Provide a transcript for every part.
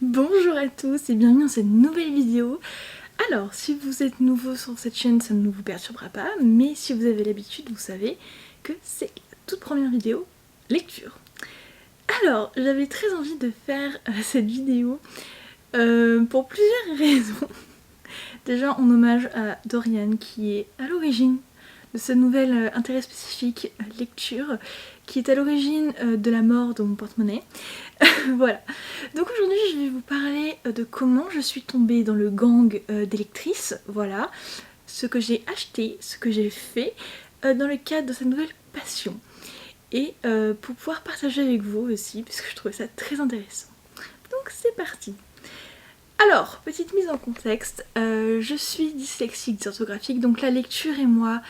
Bonjour à tous et bienvenue dans cette nouvelle vidéo. Alors, si vous êtes nouveau sur cette chaîne, ça ne vous perturbera pas, mais si vous avez l'habitude, vous savez que c'est la toute première vidéo lecture. Alors, j'avais très envie de faire cette vidéo pour plusieurs raisons. Déjà en hommage à Dorian qui est à l'origine de ce nouvel intérêt spécifique lecture, qui est à l'origine de la mort de mon porte-monnaie. Voilà. Donc aujourd'hui je vais vous parler de comment je suis tombée dans le gang des lectrices, voilà, ce que j'ai acheté, ce que j'ai fait dans le cadre de cette nouvelle passion. Et pour pouvoir partager avec vous aussi, parce que je trouvais ça très intéressant. Donc c'est parti. Alors, petite mise en contexte, je suis dyslexique dysorthographique, donc la lecture et moi,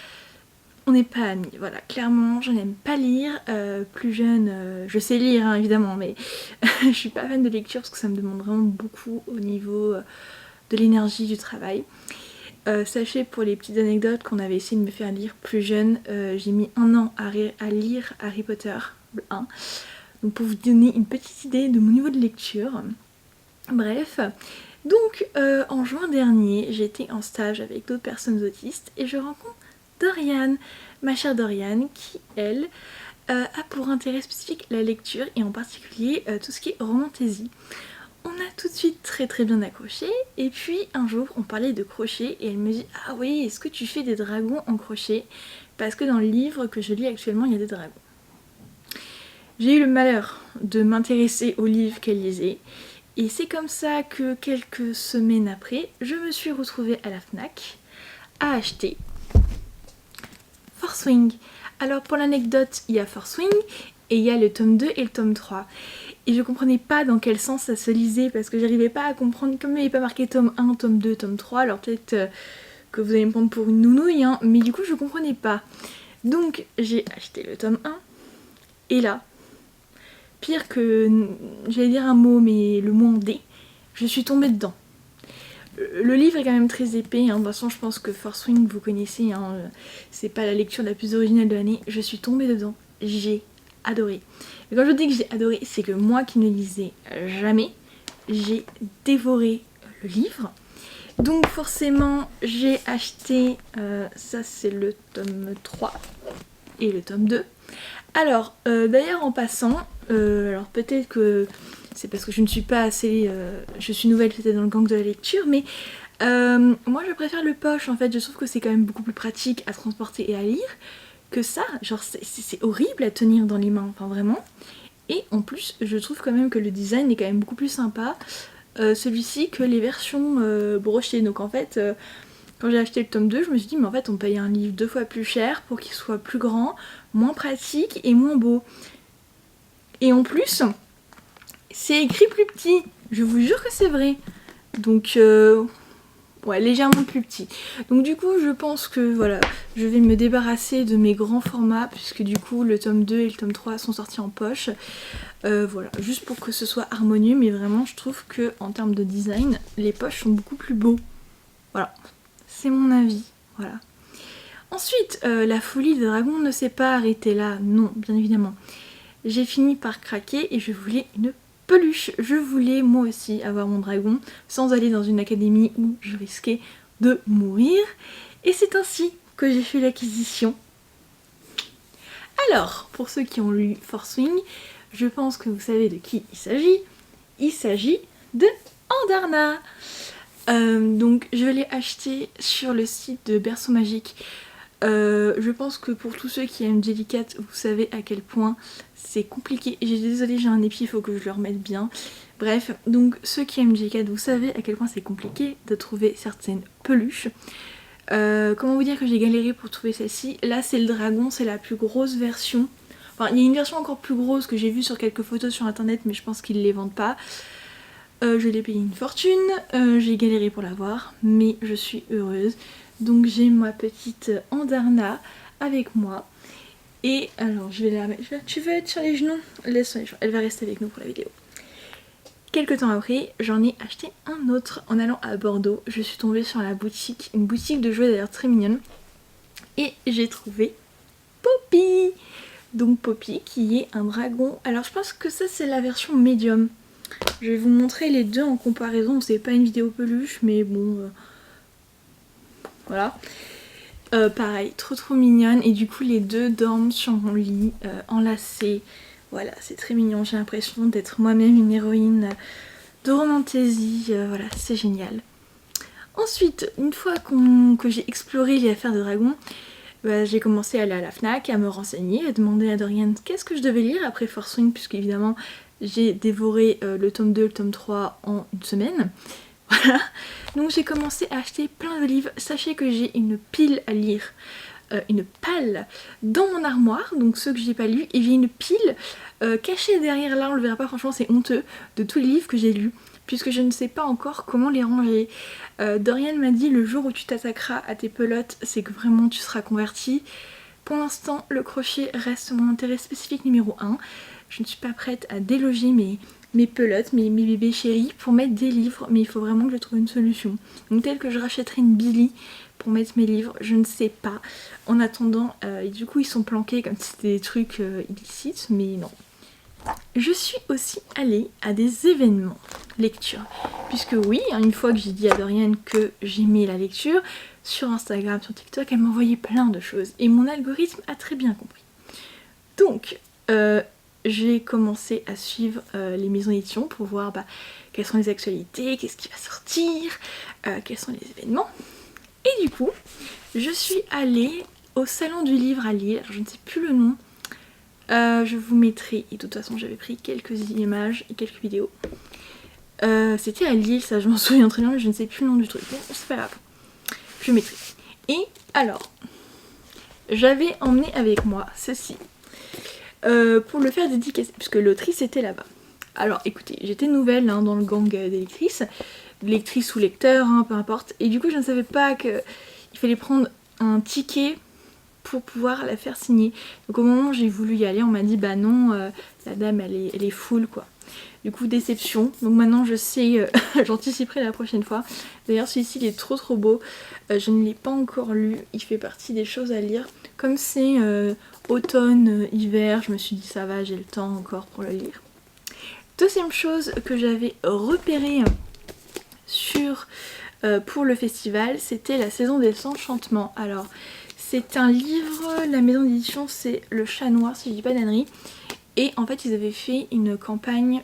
on n'est pas amis, voilà, clairement, je n'aime pas lire, plus jeune, je sais lire hein, évidemment, mais je suis pas fan de lecture parce que ça me demande vraiment beaucoup au niveau de l'énergie du travail. Sachez pour les petites anecdotes qu'on avait essayé de me faire lire plus jeune, j'ai mis 1 an à lire Harry Potter, le 1, donc pour vous donner une petite idée de mon niveau de lecture. Bref, donc en juin dernier, j'étais en stage avec d'autres personnes autistes et je rencontre Dorian, ma chère Dorian, qui elle a pour intérêt spécifique la lecture et en particulier tout ce qui est romantaisie. On a tout de suite très bien accroché et puis un jour on parlait de crochet et elle me dit ah oui, est-ce que tu fais des dragons en crochet? Parce que dans le livre que je lis actuellement il y a des dragons. J'ai eu le malheur de m'intéresser au livre qu'elle lisait et c'est comme ça que quelques semaines après je me suis retrouvée à la FNAC à acheter Fourth Wing. Alors pour l'anecdote, il y a Fourth Wing et il y a le tome 2 et le tome 3. Et je comprenais pas dans quel sens ça se lisait parce que j'arrivais pas à comprendre, comme il n'y avait pas marqué tome 1, tome 2, tome 3, alors peut-être que vous allez me prendre pour une nounouille, hein, mais du coup je comprenais pas. Donc j'ai acheté le tome 1 et là, pire que, j'allais dire un mot mais le mot en D, je suis tombée dedans. Le livre est quand même très épais, hein. De toute façon je pense que Fourth Wing vous connaissez, hein. C'est pas la lecture la plus originale de l'année, je suis tombée dedans, j'ai adoré. Et quand je dis que j'ai adoré, c'est que moi qui ne lisais jamais, j'ai dévoré le livre. Donc forcément j'ai acheté, ça c'est le tome 3 et le tome 2. Alors d'ailleurs en passant, alors peut-être que c'est parce que je ne suis pas assez, je suis nouvelle peut-être dans le gang de la lecture, mais moi je préfère le poche en fait, je trouve que c'est quand même beaucoup plus pratique à transporter et à lire que ça, genre c'est horrible à tenir dans les mains, enfin vraiment. Et en plus je trouve quand même que le design est quand même beaucoup plus sympa, celui-ci, que les versions brochées. Donc en fait, quand j'ai acheté le tome 2, je me suis dit mais en fait on paye un livre 2 fois plus cher pour qu'il soit plus grand, moins pratique et moins beau. Et en plus, c'est écrit plus petit, je vous jure que c'est vrai. Donc ouais, légèrement plus petit. Donc du coup je pense que voilà, je vais me débarrasser de mes grands formats puisque du coup le tome 2 et le tome 3 sont sortis en poche. Voilà, juste pour que ce soit harmonieux, mais vraiment je trouve que en termes de design, les poches sont beaucoup plus beaux. Voilà, c'est mon avis, voilà. Ensuite, la folie des dragons ne s'est pas arrêtée là, non, bien évidemment. J'ai fini par craquer et je voulais une peluche. Je voulais moi aussi avoir mon dragon sans aller dans une académie où je risquais de mourir. Et c'est ainsi que j'ai fait l'acquisition. Alors, pour ceux qui ont lu Fourth Wing, je pense que vous savez de qui il s'agit. Il s'agit de Andarna. Donc je l'ai acheté sur le site de Berceau Magique. Je pense que pour tous ceux qui aiment Jellycat, vous savez à quel point c'est compliqué. Désolée, j'ai un épi, il faut que je le remette bien. Bref, donc ceux qui aiment Jellycat, vous savez à quel point c'est compliqué de trouver certaines peluches. Comment vous dire que j'ai galéré pour trouver celle-ci. Là c'est le dragon, c'est la plus grosse version. Enfin il y a une version encore plus grosse que j'ai vue sur quelques photos sur internet, mais je pense qu'ils ne les vendent pas. Je l'ai payé une fortune, j'ai galéré pour l'avoir, mais je suis heureuse. Donc j'ai ma petite Andarna avec moi. Et alors je vais la mettre. Tu veux être sur les genoux? Laisse sur les genoux, elle va rester avec nous pour la vidéo. Quelques temps après, j'en ai acheté un autre en allant à Bordeaux. Je suis tombée sur la boutique, une boutique de jouets d'ailleurs très mignonne. Et j'ai trouvé Poppy. Donc Poppy qui est un dragon. Alors je pense que ça c'est la version médium. Je vais vous montrer les deux en comparaison. C'est pas une vidéo peluche, mais bon, voilà. Pareil, trop mignonne. Et du coup, les deux dorment sur mon lit, enlacés. Voilà, c'est très mignon. J'ai l'impression d'être moi-même une héroïne de romantaisie. Voilà, c'est génial. Ensuite, une fois que j'ai exploré les affaires de dragon, bah, j'ai commencé à aller à la FNAC, à me renseigner, à demander à Dorian qu'est-ce que je devais lire après Force Wing, puisque évidemment j'ai dévoré le tome 2 et le tome 3 en une semaine. Voilà, donc j'ai commencé à acheter plein de livres. Sachez que j'ai une pile à lire, une palle dans mon armoire, donc ceux que j'ai pas lus, et j'ai une pile cachée derrière là, on le verra pas, franchement c'est honteux, de tous les livres que j'ai lus, puisque je ne sais pas encore comment les ranger. Dorian m'a dit le jour où tu t'attaqueras à tes pelotes, c'est que vraiment tu seras convertie. Pour l'instant, le crochet reste mon intérêt spécifique numéro 1. Je ne suis pas prête à déloger mes pelotes, mes bébés chéris pour mettre des livres, mais il faut vraiment que je trouve une solution. Donc tel que je rachèterai une Billy pour mettre mes livres, je ne sais pas. En attendant, du coup ils sont planqués comme si c'était des trucs illicites, mais non. Je suis aussi allée à des événements lecture, puisque oui, une fois que j'ai dit à Dorian que j'aimais la lecture, sur Instagram, sur TikTok, elle m'envoyait plein de choses, et mon algorithme a très bien compris. Donc, j'ai commencé à suivre les maisons d'édition pour voir quelles sont les actualités, qu'est-ce qui va sortir, quels sont les événements. Et du coup, je suis allée au salon du livre à Lille, je ne sais plus le nom. Je vous mettrai, et de toute façon j'avais pris quelques images et quelques vidéos. C'était à Lille, ça je m'en souviens très bien, mais je ne sais plus le nom du truc. Bon, c'est pas grave, je mettrai. Et alors, j'avais emmené avec moi ceci pour le faire dédicacer, puisque l'autrice était là-bas. Alors écoutez, j'étais nouvelle hein, dans le gang des lectrices ou lecteurs, hein, peu importe, et du coup je ne savais pas qu'il fallait prendre un ticket pour pouvoir la faire signer. Donc au moment où j'ai voulu y aller, on m'a dit bah non, la dame elle est full quoi. Du coup déception, donc maintenant je sais, j'anticiperai la prochaine fois. D'ailleurs celui-ci il est trop beau, je ne l'ai pas encore lu, il fait partie des choses à lire. Comme c'est automne, hiver, je me suis dit ça va, j'ai le temps encore pour le lire. Deuxième chose que j'avais repérée pour le festival, c'était la saison des enchantements. Alors c'est un livre, la maison d'édition c'est Le Chat Noir si je dis pas d'ânerie. Et en fait ils avaient fait une campagne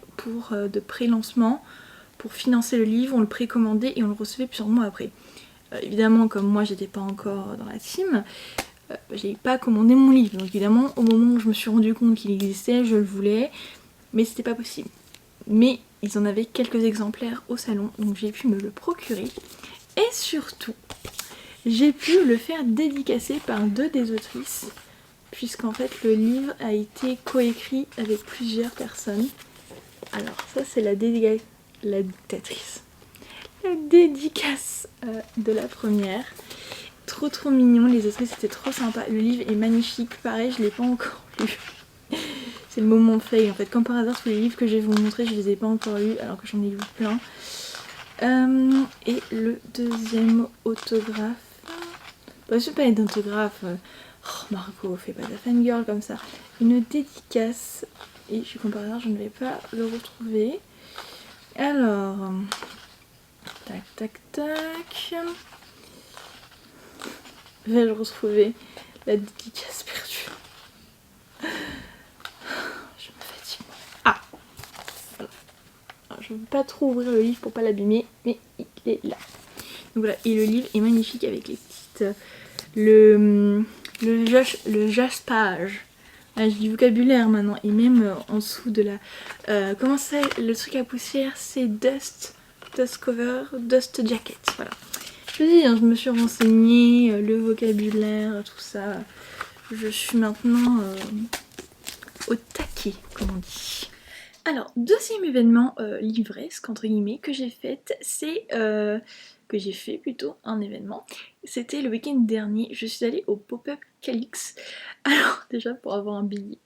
de pré-lancement pour financer le livre, on le précommandait et on le recevait plusieurs mois après. Évidemment comme moi j'étais pas encore dans la team, j'ai pas commandé mon livre. Donc évidemment au moment où je me suis rendu compte qu'il existait, je le voulais, mais c'était pas possible. Mais ils en avaient quelques exemplaires au salon, donc j'ai pu me le procurer. Et surtout, j'ai pu le faire dédicacer par deux des autrices, puisqu'en fait le livre a été coécrit avec plusieurs personnes. Alors ça c'est la dédicace de la première. Trop mignon, les autrices étaient trop sympas. Le livre est magnifique, pareil je l'ai pas encore lu. C'est le moment fail en fait, comme par hasard tous les livres que je vais vous montrer je les ai pas encore lus alors que j'en ai lu plein. Et le deuxième autographe, bah, je vais pas être d'autographe, oh Margot fais pas ta fangirl comme ça, une dédicace, et je suis comme par hasard je ne vais pas le retrouver. Alors, tac, vais-je retrouver la dédicace perdue? Je me fatigue. Ah voilà. Alors, je ne veux pas trop ouvrir le livre pour pas l'abîmer, mais il est là. Donc voilà, et le livre est magnifique avec les petites... le jaspage. Ah, j'ai du vocabulaire maintenant, et même en dessous de la... comment c'est le truc à poussière? C'est dust cover, dust jacket, voilà. Je vous dis, hein, je me suis renseignée, le vocabulaire, tout ça. Je suis maintenant au taquet, comme on dit. Alors, deuxième événement livresque, entre guillemets, que j'ai fait, c'est... que j'ai fait plutôt un événement. C'était le week-end dernier, je suis allée au Pop-Up Calix. Alors, déjà pour avoir un billet.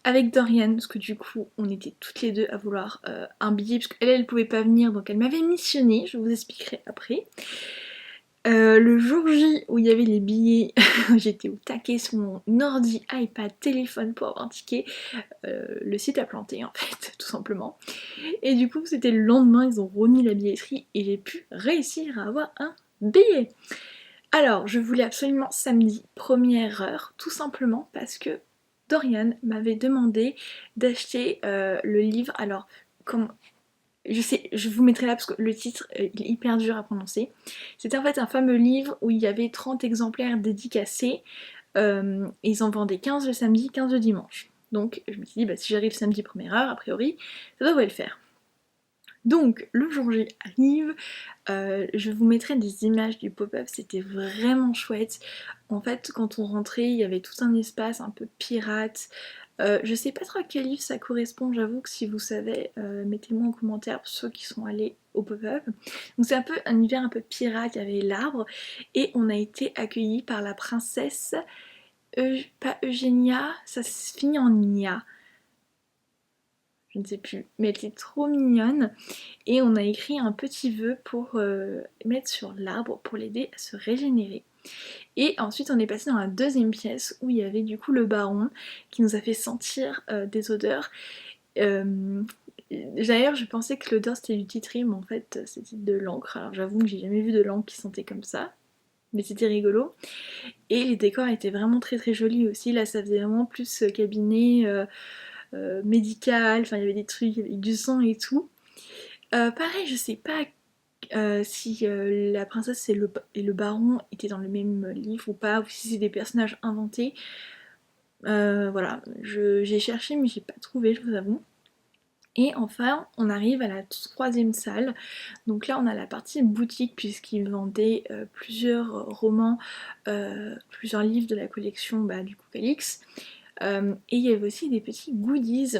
Avec Dorian, parce que du coup, on était toutes les deux à vouloir un billet, parce qu'elle, elle pouvait pas venir, donc elle m'avait missionnée, je vous expliquerai après. Le jour J où il y avait les billets, j'étais au taquet sur mon ordi, iPad, téléphone pour avoir un ticket. Le site a planté en fait, tout simplement. Et du coup, c'était le lendemain, ils ont remis la billetterie et j'ai pu réussir à avoir un billet. Alors, je voulais absolument samedi, première heure, tout simplement parce que Dorian m'avait demandé d'acheter le livre. Alors, comme je sais, je vous mettrai là parce que le titre est hyper dur à prononcer. C'était en fait un fameux livre où il y avait 30 exemplaires dédicacés. Et ils en vendaient 15 le samedi, 15 le dimanche. Donc je me suis dit, bah, si j'arrive samedi première heure, a priori, ça devrait le faire. Donc le jour J arrive, je vous mettrai des images du pop-up, c'était vraiment chouette. En fait, quand on rentrait, il y avait tout un espace un peu pirate. Je sais pas trop à quel livre ça correspond, j'avoue que si vous savez, mettez-moi en commentaire pour ceux qui sont allés au pop-up. Donc c'est un peu un univers un peu pirate, il y avait l'arbre, et on a été accueillis par la princesse, pas Eugénia, ça se finit en Nia. Je ne sais plus, mais elle était trop mignonne. Et on a écrit un petit vœu pour mettre sur l'arbre pour l'aider à se régénérer. Et ensuite on est passé dans la deuxième pièce où il y avait du coup le baron qui nous a fait sentir des odeurs. D'ailleurs je pensais que l'odeur c'était du titri, mais en fait c'était de l'encre. Alors j'avoue que j'ai jamais vu de l'encre qui sentait comme ça, mais c'était rigolo. Et les décors étaient vraiment très très jolis aussi. Là ça faisait vraiment plus cabinet médical, enfin il y avait des trucs avec du sang et tout. Pareil, je sais pas si la princesse et le baron étaient dans le même livre ou pas, ou si c'est des personnages inventés. Voilà, j'ai cherché mais j'ai pas trouvé, je vous avoue. Et enfin, on arrive à la troisième salle. Donc là, on a la partie boutique puisqu'ils vendaient plusieurs romans, plusieurs livres de la collection du coup Calix. Et il y avait aussi des petits goodies.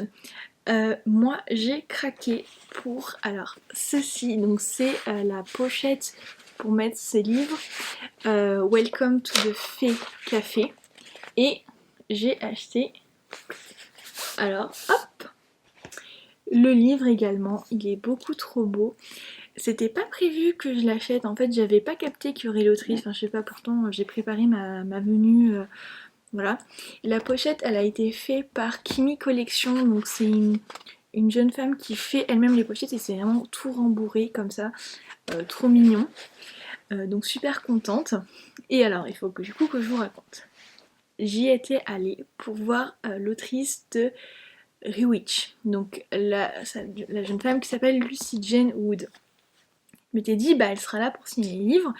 Moi j'ai craqué pour alors ceci, donc c'est la pochette pour mettre ses livres, Welcome to the Fée Café, et j'ai acheté alors hop le livre également, il est beaucoup trop beau. C'était pas prévu que je l'achète, en fait j'avais pas capté qu'il y aurait l'autrice, enfin je sais pas, pourtant j'ai préparé ma venue. Voilà. La pochette, elle a été faite par Kimi Collection, donc c'est une jeune femme qui fait elle-même les pochettes et c'est vraiment tout rembourré comme ça, trop mignon. Donc super contente. Et alors, il faut que du coup que je vous raconte. J'y étais allée pour voir l'autrice de Rewitch, donc la jeune femme qui s'appelle Lucy Jane Wood. Je m'étais dit, bah elle sera là pour signer les livres.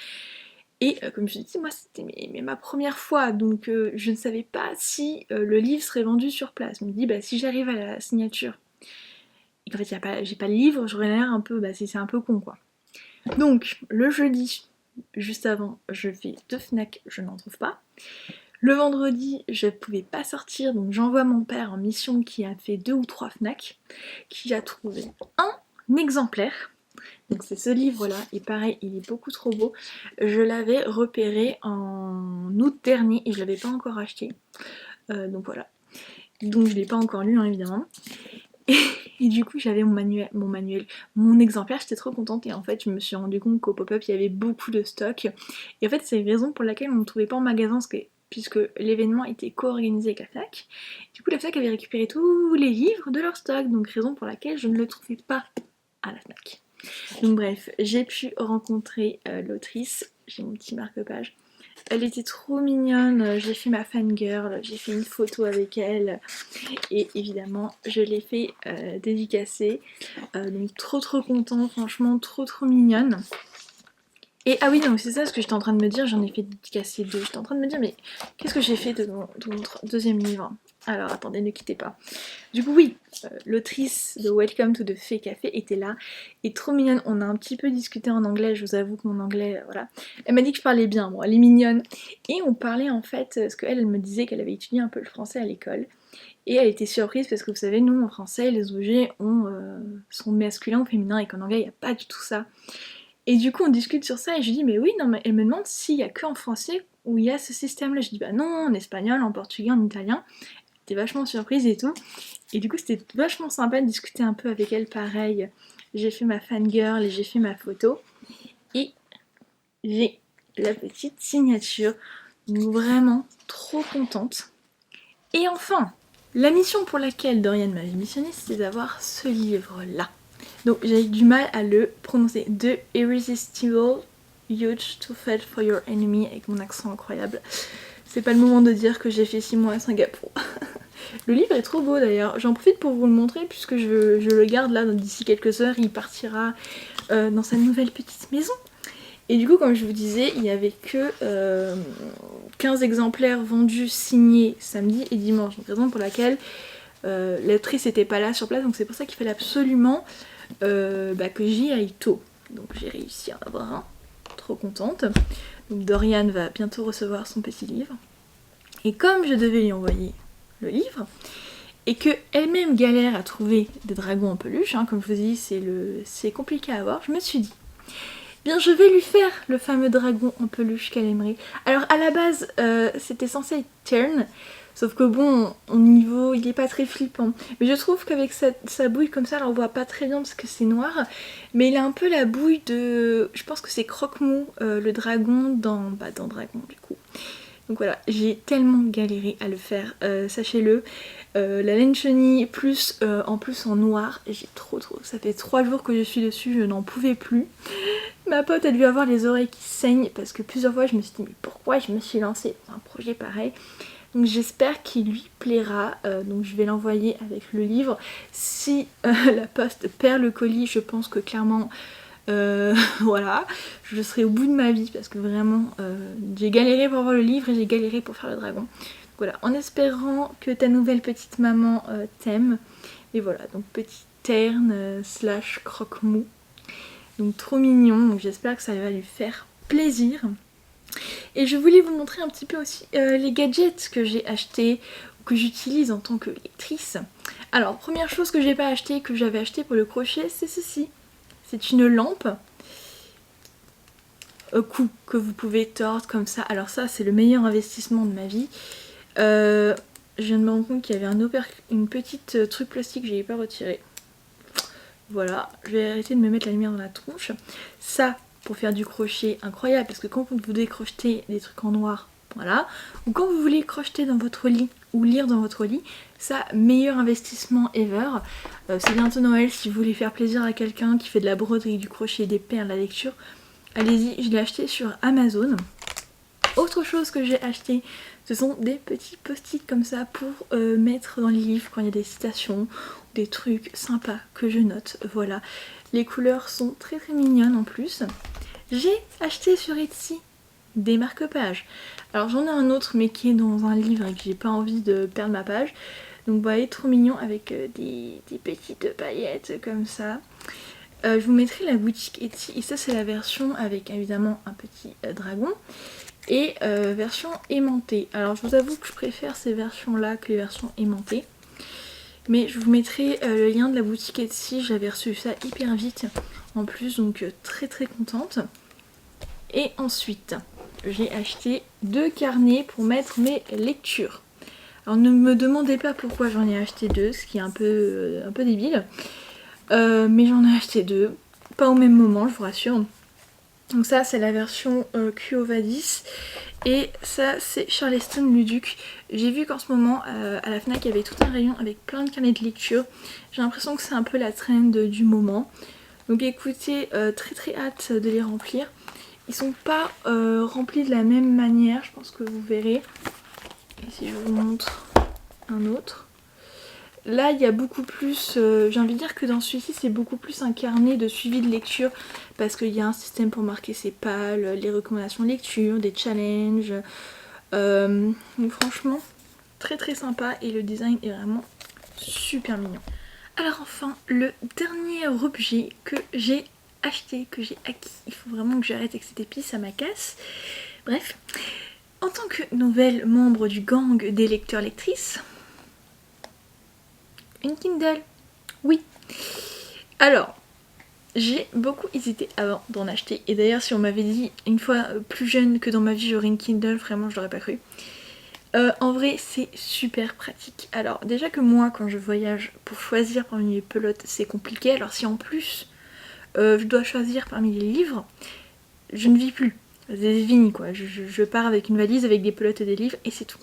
Et comme je dis, moi c'était ma première fois, donc je ne savais pas si le livre serait vendu sur place. Je me dis, bah si j'arrive à la signature et qu'en fait j'ai pas le livre, j'aurais l'air un peu, c'est un peu con quoi. Donc le jeudi, juste avant, je vais de Fnac, je n'en trouve pas. Le vendredi, je pouvais pas sortir, donc j'envoie mon père en mission qui a fait 2 ou 3 Fnac, qui a trouvé un exemplaire. Donc c'est ce livre là, et pareil il est beaucoup trop beau. Je l'avais repéré en août dernier et je l'avais pas encore acheté. Donc voilà. Donc je l'ai pas encore lu évidemment. Et du coup j'avais mon exemplaire, j'étais trop contente et en fait je me suis rendu compte qu'au pop-up il y avait beaucoup de stock. Et en fait c'est une raison pour laquelle on ne trouvait pas en magasin puisque l'événement était co-organisé avec la FNAC. Du coup la FNAC avait récupéré tous les livres de leur stock, donc raison pour laquelle je ne le trouvais pas à la FNAC. Donc bref, j'ai pu rencontrer l'autrice, j'ai mon petit marque-page. Elle était trop mignonne, j'ai fait ma fangirl, j'ai fait une photo avec elle et évidemment je l'ai fait dédicacer. Donc trop contente, franchement trop mignonne. Et ah oui, donc c'est ça ce que j'étais en train de me dire, j'en ai fait dédicacer 2. J'étais en train de me dire, mais qu'est-ce que j'ai fait de mon deuxième livre? Alors attendez, ne quittez pas. Du coup oui, l'autrice de Welcome to the Fée Café était là, et trop mignonne. On a un petit peu discuté en anglais, je vous avoue que mon anglais, voilà. Elle m'a dit que je parlais bien, bon, elle est mignonne. Et on parlait en fait, parce qu'elle me disait qu'elle avait étudié un peu le français à l'école. Et elle était surprise parce que vous savez, nous en français, les objets sont masculins ou féminins, et qu'en anglais, il n'y a pas du tout ça. Et du coup on discute sur ça et je lui dis mais oui, non mais elle me demande s'il y a que en français où il y a ce système là. Je dis bah non, en espagnol, en portugais, en italien. Elle était vachement surprise et tout. Et du coup c'était vachement sympa de discuter un peu avec elle, pareil. J'ai fait ma fangirl et j'ai fait ma photo. Et j'ai la petite signature. Donc vraiment trop contente. Et enfin, la mission pour laquelle Dorian m'avait missionné, c'était d'avoir ce livre-là. Donc j'ai du mal à le prononcer. The Irresistible Urge to Fight for Your Enemy, avec mon accent incroyable. C'est pas le moment de dire que j'ai fait 6 mois à Singapour. Le livre est trop beau d'ailleurs. J'en profite pour vous le montrer puisque je le garde là d'ici quelques heures. Il partira dans sa nouvelle petite maison. Et du coup, comme je vous disais, il n'y avait que 15 exemplaires vendus signés samedi et dimanche. Donc raison pour laquelle l'autrice n'était pas là sur place. Donc c'est pour ça qu'il fallait absolument que j'y aille tôt. Donc j'ai réussi à en avoir un. Trop contente. Donc Dorian va bientôt recevoir son petit livre. Et comme je devais lui envoyer le livre, et que elle-même galère à trouver des dragons en peluche, comme je vous dis, c'est compliqué à avoir, je me suis dit, bien je vais lui faire le fameux dragon en peluche qu'elle aimerait. Alors à la base, c'était censé être Tern, sauf que bon, au niveau, il est pas très flippant. Mais je trouve qu'avec sa bouille comme ça, on voit pas très bien parce que c'est noir. Mais il a un peu la bouille de... Je pense que c'est Croque-Mou, le dragon dans Dragon du coup. Donc voilà, j'ai tellement galéré à le faire, sachez-le. La laine chenille plus en plus en noir, j'ai trop. Ça fait 3 jours que je suis dessus, je n'en pouvais plus. Ma pote a dû avoir les oreilles qui saignent parce que plusieurs fois je me suis dit mais pourquoi je me suis lancée dans un projet pareil. Donc j'espère qu'il lui plaira, donc je vais l'envoyer avec le livre. Si la poste perd le colis, je pense que clairement, voilà, je serai au bout de ma vie parce que vraiment, j'ai galéré pour avoir le livre et j'ai galéré pour faire le dragon. Donc voilà, en espérant que ta nouvelle petite maman t'aime. Et voilà, donc petit terne slash croque-mou. Donc trop mignon, donc j'espère que ça va lui faire plaisir. Et je voulais vous montrer un petit peu aussi les gadgets que j'ai achetés, que j'utilise en tant que lectrice. Alors, première chose que j'ai pas acheté, que j'avais acheté pour le crochet, c'est ceci. C'est une lampe cou que vous pouvez tordre comme ça. Alors ça, c'est le meilleur investissement de ma vie. Je viens de me rendre compte qu'il y avait une petite truc plastique que je n'avais pas retiré. Voilà, je vais arrêter de me mettre la lumière dans la tronche. Ça, pour faire du crochet, incroyable, parce que quand vous devez crocheter des trucs en noir, voilà, ou quand vous voulez crocheter dans votre lit ou lire dans votre lit, ça, meilleur investissement ever. C'est bientôt Noël, si vous voulez faire plaisir à quelqu'un qui fait de la broderie, du crochet, des perles, la lecture, allez-y, je l'ai acheté sur Amazon. Autre chose que j'ai acheté, ce sont des petits post-it comme ça pour mettre dans les livres quand il y a des citations, des trucs sympas que je note. Voilà, les couleurs sont très très mignonnes en plus. J'ai acheté sur Etsy des marque-pages. Alors j'en ai un autre mais qui est dans un livre et que j'ai pas envie de perdre ma page. Donc vous voyez, trop mignon avec des petites paillettes comme ça. Je vous mettrai la boutique Etsy et ça c'est la version avec évidemment un petit dragon. Et version aimantée. Alors je vous avoue que je préfère ces versions là que les versions aimantées. Mais je vous mettrai le lien de la boutique Etsy, j'avais reçu ça hyper vite en plus, donc très très contente. Et ensuite, j'ai acheté 2 carnets pour mettre mes lectures. Alors ne me demandez pas pourquoi j'en ai acheté 2, ce qui est un peu débile. Mais j'en ai acheté 2, pas au même moment, je vous rassure. Donc ça c'est la version Q-Ovadis et ça c'est Charleston Luduc. J'ai vu qu'en ce moment à la FNAC il y avait tout un rayon avec plein de carnets de lecture. J'ai l'impression que c'est un peu la trend du moment. Donc écoutez, très très hâte de les remplir. Ils sont pas remplis de la même manière, je pense que vous verrez. Et si je vous montre un autre. Là, il y a beaucoup plus, j'ai envie de dire que dans celui-ci, c'est beaucoup plus un carnet de suivi de lecture parce qu'il y a un système pour marquer ses pales, les recommandations de lecture, des challenges. Donc franchement, très très sympa et le design est vraiment super mignon. Alors enfin, le dernier objet que j'ai acheté, que j'ai acquis, il faut vraiment que j'arrête avec cette épice, ça m'agace. Bref, en tant que nouvelle membre du gang des lecteurs-lectrices, une Kindle, oui. Alors, j'ai beaucoup hésité avant d'en acheter. Et d'ailleurs, si on m'avait dit une fois plus jeune que dans ma vie j'aurais une Kindle, vraiment je l'aurais pas cru. En vrai, c'est super pratique. Alors, déjà que moi, quand je voyage, pour choisir parmi les pelotes, c'est compliqué. Alors si en plus, je dois choisir parmi les livres, je ne vis plus. c'est fini quoi, je pars avec une valise avec des pelotes et des livres et c'est tout.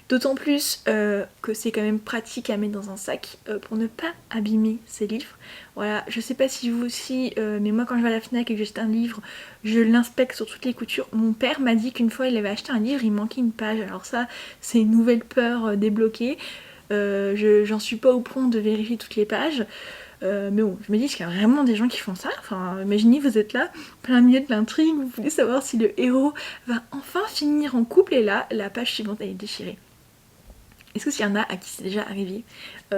D'autant plus que c'est quand même pratique à mettre dans un sac pour ne pas abîmer ses livres. Voilà, je sais pas si vous aussi, mais moi quand je vais à la Fnac et que j'achète un livre, je l'inspecte sur toutes les coutures. Mon père m'a dit qu'une fois il avait acheté un livre, il manquait une page. Alors ça, c'est une nouvelle peur débloquée. J'en suis pas au point de vérifier toutes les pages. Mais bon, je me dis qu'il y a vraiment des gens qui font ça. Enfin, imaginez, vous êtes là, plein milieu de l'intrigue, vous voulez savoir si le héros va enfin finir en couple, et là, la page suivante, elle est déchirée. Est-ce qu'il y en a à qui c'est déjà arrivé?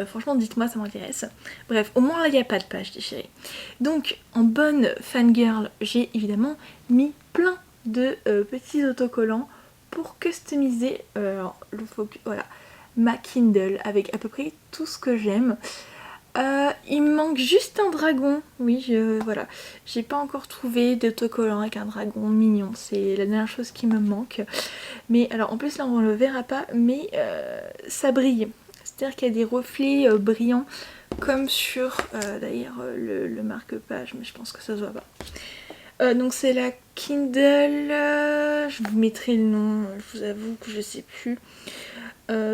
Franchement, dites-moi, ça m'intéresse. Bref, au moins là, il n'y a pas de page déchirée. Donc, en bonne fangirl, j'ai évidemment mis plein de petits autocollants pour customiser voilà, ma Kindle avec à peu près tout ce que j'aime. Il me manque juste un dragon. Oui, voilà. J'ai pas encore trouvé d'autocollant avec un dragon mignon. C'est la dernière chose qui me manque. Mais alors en plus là on le verra pas, mais ça brille. C'est-à-dire qu'il y a des reflets brillants comme sur d'ailleurs le marque-page, mais je pense que ça se voit pas. Donc c'est la Kindle, je vous mettrai le nom, je vous avoue que je sais plus.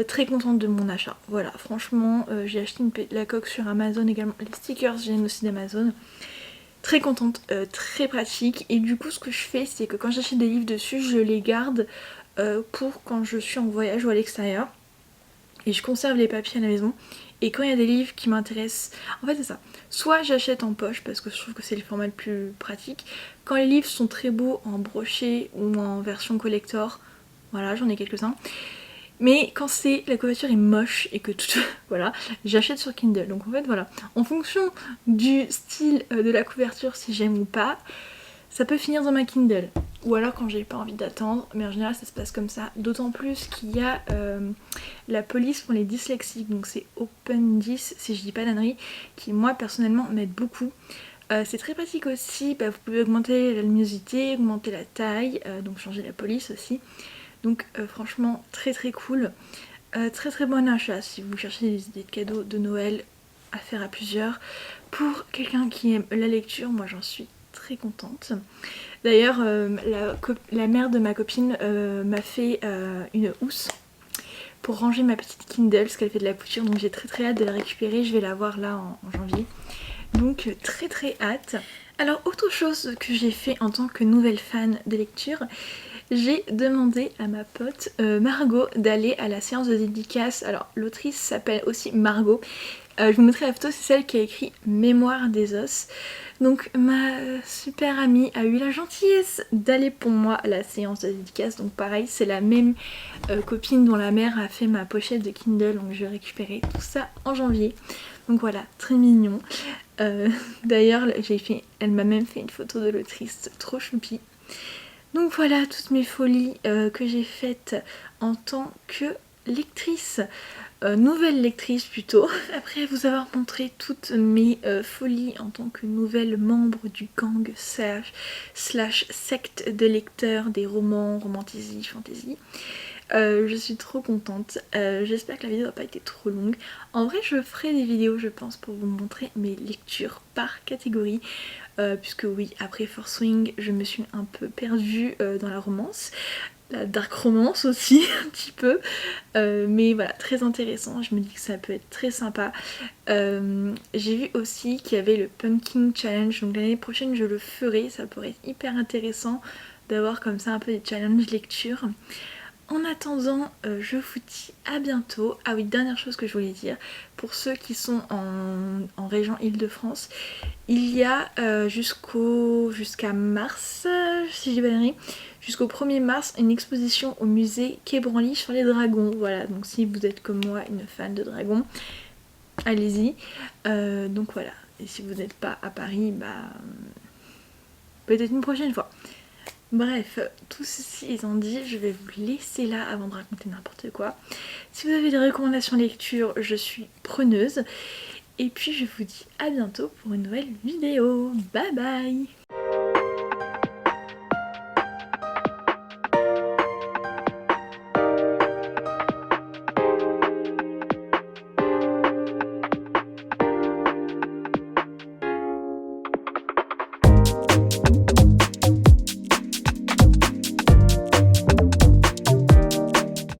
Très contente de mon achat, voilà, franchement j'ai acheté la coque sur Amazon également, les stickers viennent aussi d'Amazon. Très contente, très pratique, et du coup ce que je fais c'est que quand j'achète des livres dessus je les garde pour quand je suis en voyage ou à l'extérieur, et je conserve les papiers à la maison. Et quand il y a des livres qui m'intéressent, en fait c'est ça, soit j'achète en poche parce que je trouve que c'est le format le plus pratique. Quand les livres sont très beaux en broché ou en version collector, voilà, j'en ai quelques-uns. Mais quand la couverture est moche et que tout, voilà, j'achète sur Kindle. Donc en fait voilà, en fonction du style de la couverture, si j'aime ou pas, ça peut finir dans ma Kindle. Ou alors quand j'ai pas envie d'attendre, mais en général ça se passe comme ça. D'autant plus qu'il y a la police pour les dyslexiques, donc c'est Open10 si je dis pas d'annerie, qui moi personnellement m'aide beaucoup. C'est très pratique aussi, vous pouvez augmenter la luminosité, augmenter la taille, donc changer la police aussi. Donc franchement très très cool, très très bon achat si vous cherchez des idées de cadeaux de Noël à faire à plusieurs. Pour quelqu'un qui aime la lecture, moi j'en suis très contente. D'ailleurs la mère de ma copine m'a fait une housse pour ranger ma petite Kindle parce qu'elle fait de la couture, donc j'ai très très hâte de la récupérer, je vais la voir là en janvier. Donc très très hâte. Alors autre chose que j'ai fait en tant que nouvelle fan de lecture, j'ai demandé à ma pote Margot d'aller à la séance de dédicace. Alors l'autrice s'appelle aussi Margot. Je vous mettrai la photo, c'est celle qui a écrit Mémoire des os. Donc ma super amie a eu la gentillesse d'aller pour moi à la séance de dédicace. Donc pareil, c'est la même copine dont la mère a fait ma pochette de Kindle. Donc je vais récupérer tout ça en janvier. Donc voilà, très mignon. D'ailleurs, elle m'a même fait une photo de l'autrice, trop choupi. Donc voilà toutes mes folies que j'ai faites en tant que lectrice, nouvelle lectrice plutôt. Après vous avoir montré toutes mes folies en tant que nouvelle membre du gang slash secte de lecteurs des romans, romantasy, fantasy. Je suis trop contente, j'espère que la vidéo n'a pas été trop longue. En vrai je ferai des vidéos je pense pour vous montrer mes lectures par catégorie, puisque oui, après Fourth Wing je me suis un peu perdue dans la romance, la dark romance aussi un petit peu, mais voilà, très intéressant, je me dis que ça peut être très sympa. J'ai vu aussi qu'il y avait le Pumpkin Challenge, donc l'année prochaine je le ferai, ça pourrait être hyper intéressant d'avoir comme ça un peu des challenges lecture. En attendant, je vous dis à bientôt. Ah oui, dernière chose que je voulais dire, pour ceux qui sont en région Île-de-France, il y a jusqu'à mars, si j'ai pas d'annerie, jusqu'au 1er mars, une exposition au musée Quai Branly sur les dragons. Voilà, donc si vous êtes comme moi une fan de dragons, allez-y. Donc voilà, et si vous n'êtes pas à Paris, peut-être une prochaine fois. Bref, tout ceci étant dit, je vais vous laisser là avant de raconter n'importe quoi. Si vous avez des recommandations lecture, je suis preneuse. Et puis je vous dis à bientôt pour une nouvelle vidéo. Bye bye!